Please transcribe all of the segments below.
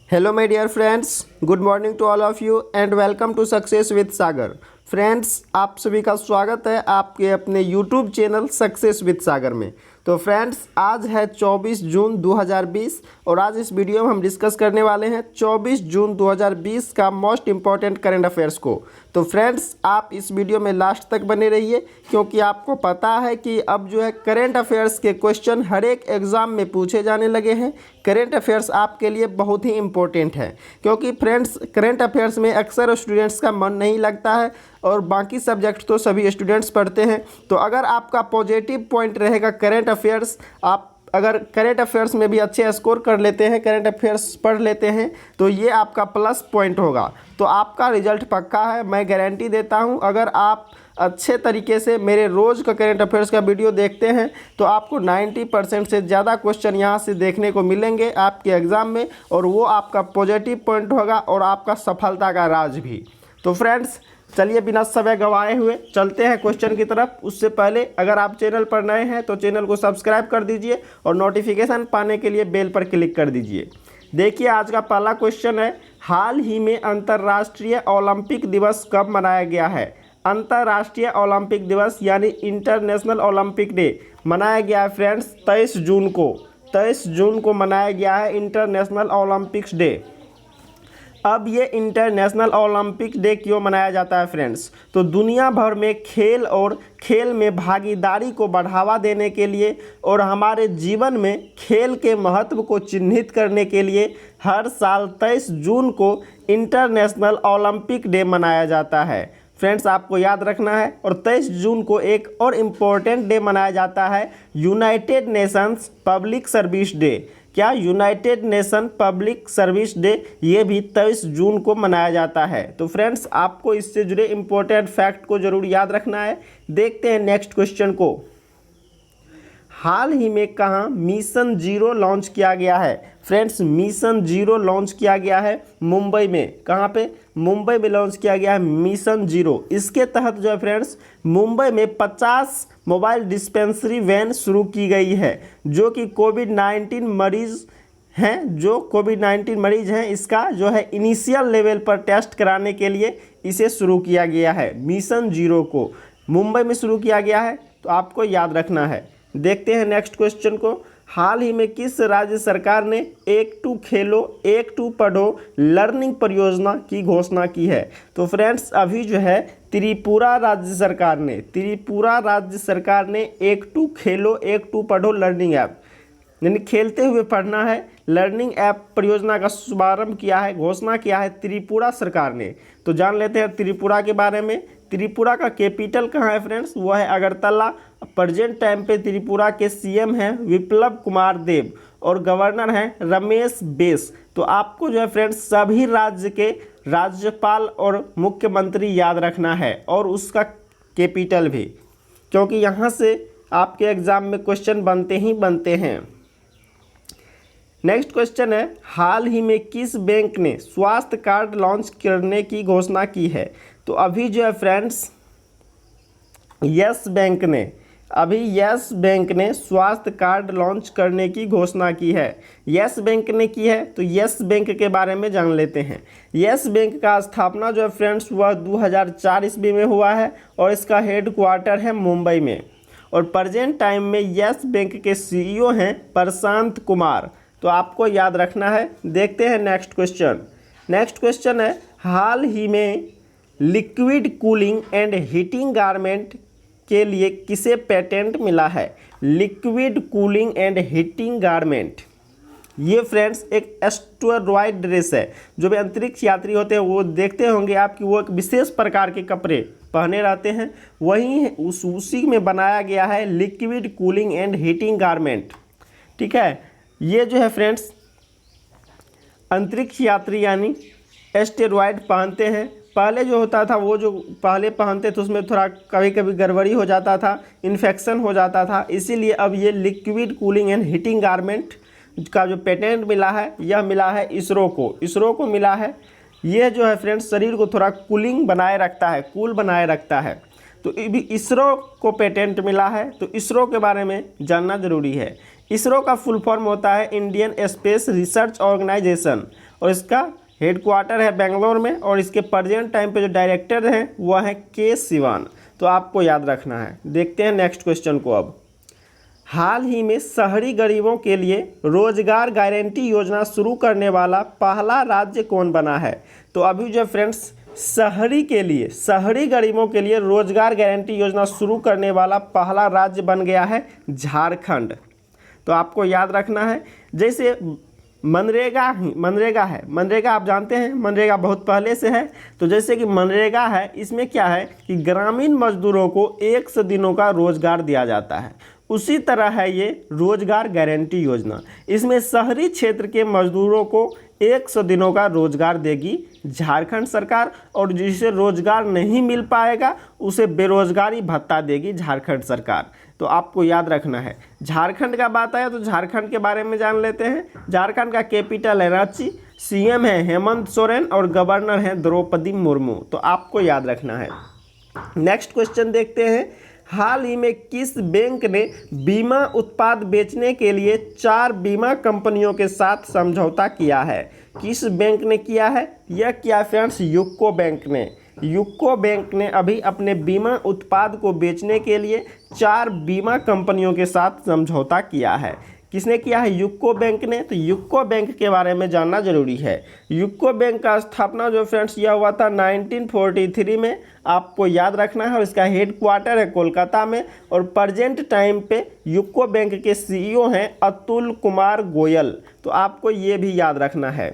Hello my dear friends, good morning to all of you and welcome to Success with Sagar. Friends, आप सभी का स्वागत है आपके अपने YouTube चैनल सक्सेस विद सागर में। तो फ्रेंड्स, आज है 24 जून 2020 और आज इस वीडियो में हम डिस्कस करने वाले हैं 24 जून 2020 का मोस्ट इम्पॉर्टेंट करंट अफेयर्स को। तो फ्रेंड्स, आप इस वीडियो में लास्ट तक बने रहिए क्योंकि आपको पता है कि अब जो है करंट अफेयर्स के क्वेश्चन हर एक एग्ज़ाम में पूछे जाने लगे हैं। करंट अफेयर्स आपके लिए बहुत ही इम्पोर्टेंट है क्योंकि फ्रेंड्स, करंट अफेयर्स में अक्सर स्टूडेंट्स का मन नहीं लगता है और बाकी सब्जेक्ट तो सभी स्टूडेंट्स पढ़ते हैं। तो अगर आपका पॉजिटिव पॉइंट रहेगा करंट अफेयर्स, आप अगर करंट अफेयर्स में भी अच्छे स्कोर कर लेते हैं, करंट अफेयर्स पढ़ लेते हैं, तो ये आपका प्लस पॉइंट होगा। तो आपका रिजल्ट पक्का है, मैं गारंटी देता हूँ। अगर आप अच्छे तरीके से मेरे रोज़ का करंट अफेयर्स का वीडियो देखते हैं तो आपको 90% से ज़्यादा क्वेश्चन यहाँ से देखने को मिलेंगे आपके एग्ज़ाम में, और वो आपका पॉजिटिव पॉइंट होगा और आपका सफलता का राज भी। तो फ्रेंड्स, चलिए बिना समय गंवाए हुए चलते हैं क्वेश्चन की तरफ। उससे पहले अगर आप चैनल पर नए हैं तो चैनल को सब्सक्राइब कर दीजिए और नोटिफिकेशन पाने के लिए बेल पर क्लिक कर दीजिए। देखिए, आज का पहला क्वेश्चन है, हाल ही में अंतर्राष्ट्रीय ओलंपिक दिवस कब मनाया गया है? अंतर्राष्ट्रीय ओलंपिक दिवस यानी इंटरनेशनल ओलंपिक डे मनाया गया है फ्रेंड्स 23 जून को। 23 जून को मनाया गया है इंटरनेशनल ओलंपिक्स डे। अब ये इंटरनेशनल ओलंपिक डे क्यों मनाया जाता है फ्रेंड्स? तो दुनिया भर में खेल और खेल में भागीदारी को बढ़ावा देने के लिए और हमारे जीवन में खेल के महत्व को चिन्हित करने के लिए हर साल 23 जून को इंटरनेशनल ओलंपिक डे मनाया जाता है। फ्रेंड्स, आपको याद रखना है। और 23 जून को एक और इम्पोर्टेंट डे मनाया जाता है, United Nations public service day. क्या? United Nation public service day, ये भी 23 जून को मनाया जाता है। तो फ्रेंड्स, आपको इससे जुड़े इम्पोर्टेंट फैक्ट को जरूर याद रखना है। देखते हैं नेक्स्ट क्वेश्चन को। हाल ही में कहाँ मिशन जीरो लॉन्च किया गया है? फ्रेंड्स, मिशन जीरो लॉन्च किया गया है मुंबई में। कहाँ पे? मुंबई में लॉन्च किया गया है मिशन जीरो। इसके तहत जो है फ्रेंड्स, मुंबई में 50 मोबाइल डिस्पेंसरी वैन शुरू की गई है जो कि कोविड-19 मरीज हैं, इसका जो है इनिशियल लेवल पर टेस्ट कराने के लिए इसे शुरू किया गया है। मिशन जीरो को मुंबई में शुरू किया गया है, तो आपको याद रखना है। देखते हैं नेक्स्ट क्वेश्चन को। हाल ही में किस राज्य सरकार ने एक टू खेलो एक टू पढ़ो लर्निंग परियोजना की घोषणा की है? तो फ्रेंड्स, अभी जो है त्रिपुरा राज्य सरकार ने एक टू खेलो एक टू पढ़ो लर्निंग ऐप, यानी खेलते हुए पढ़ना है, लर्निंग ऐप परियोजना का शुभारंभ किया है, घोषणा किया है त्रिपुरा सरकार ने। तो जान लेते हैं त्रिपुरा के बारे में। त्रिपुरा का कैपिटल कहाँ है फ्रेंड्स? वो है अगरतला। प्रेजेंट टाइम पे त्रिपुरा के सीएम हैं विप्लव कुमार देव और गवर्नर हैं रमेश बैस। तो आपको जो है फ्रेंड्स सभी राज्य के राज्यपाल और मुख्यमंत्री याद रखना है और उसका कैपिटल भी, क्योंकि यहाँ से आपके एग्जाम में क्वेश्चन बनते ही बनते हैं। नेक्स्ट क्वेश्चन है, हाल ही में किस बैंक ने स्वास्थ्य कार्ड लॉन्च करने की घोषणा की है? तो अभी जो है फ्रेंड्स यस बैंक ने स्वास्थ्य कार्ड लॉन्च करने की घोषणा की है। यस बैंक ने की है, तो यस बैंक के बारे में जान लेते हैं। यस बैंक का स्थापना जो है फ्रेंड्स वह 2004 ईस्वी में हुआ है और इसका हेड क्वार्टर है मुंबई में। और प्रेजेंट टाइम में यस बैंक के सीईओ हैं प्रशांत कुमार। तो आपको याद रखना है। देखते हैं नेक्स्ट क्वेश्चन है, हाल ही में liquid cooling and heating garment के लिए किसे पेटेंट मिला है? Liquid cooling and heating garment, ये फ्रेंड्स एक एस्टेरॉयड ड्रेस है। जो भी अंतरिक्ष यात्री होते हैं वो देखते होंगे आप कि वो एक विशेष प्रकार के कपड़े पहने रहते हैं, वहीं उसी में बनाया गया है liquid cooling and heating garment. ठीक है, ये जो है फ्रेंड्स अंतरिक्ष यात्री यानी एस्टेरॉयड पहनते हैं। पहले जो होता था वो जो पहले पहनते थे उसमें थोड़ा कभी कभी गड़बड़ी हो जाता था, इन्फेक्शन हो जाता था, इसीलिए अब ये liquid cooling and heating garment का जो पेटेंट मिला है यह मिला है इसरो को मिला है। ये जो है फ्रेंड्स शरीर को थोड़ा कूलिंग बनाए रखता है, कूल बनाए रखता है। तो भी इसरो को पेटेंट मिला है, तो इसरो के बारे में जानना जरूरी है। इसरो का फुल फॉर्म होता है इंडियन स्पेस रिसर्च ऑर्गेनाइजेशन और इसका हेडक्वार्टर है बेंगलोर में, और इसके प्रेजेंट टाइम पे जो डायरेक्टर हैं वह है के सिवान। तो आपको याद रखना है। देखते हैं नेक्स्ट क्वेश्चन को। अब हाल ही में शहरी गरीबों के लिए रोजगार गारंटी योजना शुरू करने वाला पहला राज्य कौन बना है? तो अभी जो फ्रेंड्स शहरी गरीबों के लिए रोजगार गारंटी योजना शुरू करने वाला पहला राज्य बन गया है झारखंड। तो आपको याद रखना है। जैसे मनरेगा है, मनरेगा आप जानते हैं, मनरेगा बहुत पहले से है। तो जैसे कि मनरेगा है, इसमें क्या है कि ग्रामीण मजदूरों को 100 दिनों का रोजगार दिया जाता है। उसी तरह है ये रोजगार गारंटी योजना। इसमें शहरी क्षेत्र के मजदूरों को 100 दिनों का रोजगार देगी झारखंड सरकार, और जिसे रोजगार नहीं मिल पाएगा उसे बेरोजगारी भत्ता देगी झारखंड सरकार। तो आपको याद रखना है। झारखंड का बात आया तो झारखंड के बारे में जान लेते हैं। झारखंड का कैपिटल है रांची, सीएम है हेमंत सोरेन और गवर्नर है द्रौपदी मुर्मू। तो आपको याद रखना है। नेक्स्ट क्वेश्चन देखते हैं। हाल ही में किस बैंक ने बीमा उत्पाद बेचने के लिए 4 बीमा कंपनियों के साथ समझौता किया है? किस बैंक ने किया है? यह किया फ्रेंड्स यूको बैंक ने। यूको बैंक ने अभी अपने बीमा उत्पाद को बेचने के लिए 4 बीमा कंपनियों के साथ समझौता किया है। किसने किया है? यूको बैंक ने। तो यूको बैंक के बारे में जानना जरूरी है। यूको बैंक का स्थापना जो फ्रेंड्स यह हुआ था 1943 में, आपको याद रखना है। और इसका हेडक्वार्टर है कोलकाता में, और प्रेजेंट टाइम पे यूको बैंक के सीईओ हैं अतुल कुमार गोयल। तो आपको ये भी याद रखना है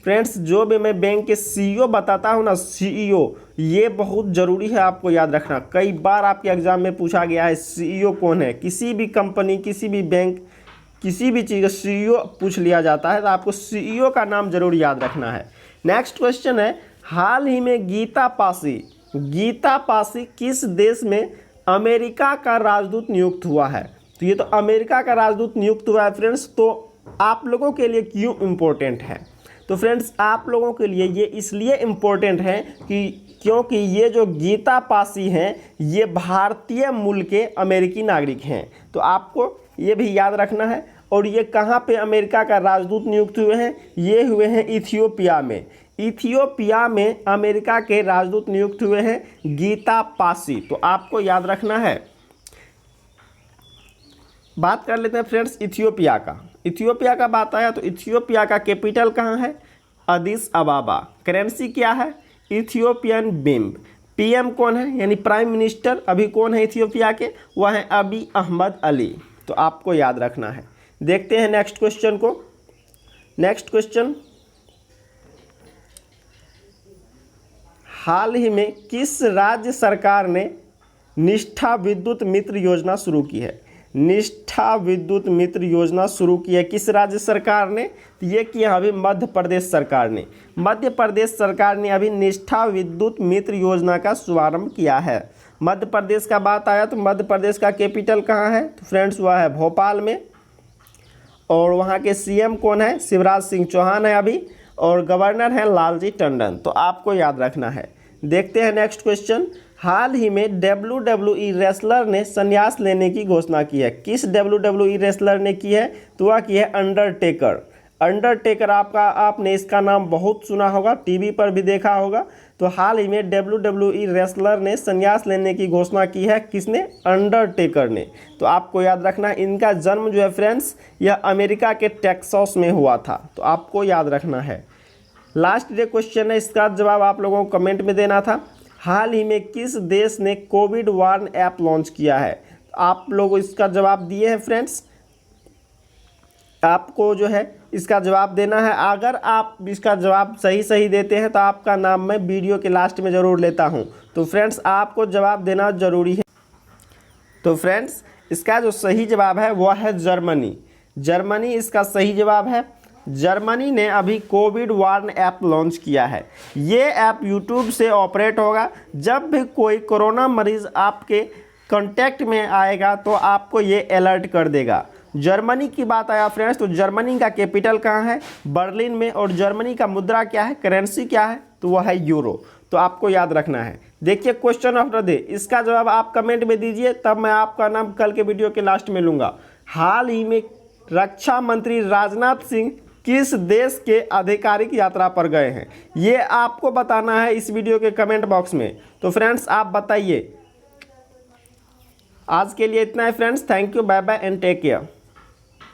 फ्रेंड्स। जो भी मैं बैंक के सीईओ बताता हूँ ना, सीईओ, ये बहुत ज़रूरी है, आपको याद रखना। कई बार आपके एग्जाम में पूछा गया है सीईओ कौन है। किसी भी कंपनी, किसी भी बैंक, किसी भी चीज़ का सीईओ पूछ लिया जाता है, तो आपको सीईओ का नाम जरूर याद रखना है। नेक्स्ट क्वेश्चन है। हाल ही में गीता पासी किस देश में अमेरिका का राजदूत नियुक्त हुआ है? तो ये तो अमेरिका का राजदूत नियुक्त हुआ है फ्रेंड्स। तो आप लोगों के लिए क्यों इम्पोर्टेंट है? तो फ्रेंड्स आप लोगों के लिए ये इसलिए इम्पोर्टेंट है क्योंकि ये जो गीता पासी हैं ये भारतीय मूल के अमेरिकी नागरिक हैं। तो आपको ये भी याद रखना है। और ये कहाँ पे अमेरिका का राजदूत नियुक्त हुए हैं? ये हुए हैं इथियोपिया में। इथियोपिया में अमेरिका के राजदूत नियुक्त हुए हैं गीता पासी। तो आपको याद रखना है। बात कर लेते हैं फ्रेंड्स इथियोपिया का। इथियोपिया का बात आया तो इथियोपिया का कैपिटल कहाँ है? अदिस अबाबा। करेंसी क्या है? इथियोपियन बिम्ब। पीएम कौन है, यानी प्राइम मिनिस्टर अभी कौन है इथियोपिया के? वह है अबी अहमद अली। तो आपको याद रखना है। देखते हैं नेक्स्ट क्वेश्चन को। नेक्स्ट क्वेश्चन, हाल ही में किस राज्य सरकार ने निष्ठा विद्युत मित्र योजना शुरू की है? निष्ठा विद्युत मित्र योजना शुरू की है किस राज्य सरकार ने? तो ये किया अभी मध्य प्रदेश सरकार ने। मध्य प्रदेश सरकार ने अभी निष्ठा विद्युत मित्र योजना का शुभारंभ किया है। मध्य प्रदेश का बात आया तो मध्य प्रदेश का कैपिटल कहाँ है? तो फ्रेंड्स वह है भोपाल में, और वहाँ के सीएम कौन है? शिवराज सिंह चौहान है अभी, और गवर्नर है लालजी टंडन। तो आपको याद रखना है। देखते हैं नेक्स्ट क्वेश्चन। हाल ही में WWE रेसलर ने संन्यास लेने की घोषणा की है। किस WWE रेसलर ने की है? तो वह की है अंडरटेकर। अंडरटेकर आपने इसका नाम बहुत सुना होगा, टीवी पर भी देखा होगा। तो हाल ही में WWE रेसलर ने संन्यास लेने की घोषणा की है। किसने? अंडरटेकर ने। तो आपको याद रखना, इनका जन्म जो है फ्रेंड्स यह अमेरिका के टेक्सास में हुआ था। तो आपको याद रखना है। लास्ट डे क्वेश्चन है, इसका जवाब आप लोगों को कमेंट में देना था। हाल ही में किस देश ने कोविड वार्न ऐप लॉन्च किया है? आप लोग इसका जवाब दिए हैं फ्रेंड्स। आपको जो है इसका जवाब देना है। अगर आप इसका जवाब सही देते हैं तो आपका नाम मैं वीडियो के लास्ट में ज़रूर लेता हूं। तो फ्रेंड्स आपको जवाब देना ज़रूरी है। तो फ्रेंड्स इसका जो सही जवाब है वह है जर्मनी। जर्मनी इसका सही जवाब है। जर्मनी ने अभी कोविड वार्न ऐप लॉन्च किया है। ये ऐप यूट्यूब से ऑपरेट होगा। जब भी कोई कोरोना मरीज़ आपके कांटेक्ट में आएगा तो आपको ये अलर्ट कर देगा। जर्मनी की बात आया फ्रेंड्स तो जर्मनी का कैपिटल कहाँ है? बर्लिन में। और जर्मनी का मुद्रा क्या है, करेंसी क्या है? तो वह है यूरो। तो आपको याद रखना है। देखिए क्वेश्चन ऑफ द डे, इसका जवाब आप कमेंट में दीजिए, तब मैं आपका नाम कल के वीडियो के लास्ट में लूँगा। हाल ही में रक्षा मंत्री राजनाथ सिंह किस देश के आधिकारिक यात्रा पर गए हैं, ये आपको बताना है इस वीडियो के कमेंट बॉक्स में। तो फ्रेंड्स आप बताइए। आज के लिए इतना है friends, thank you, bye bye and take care.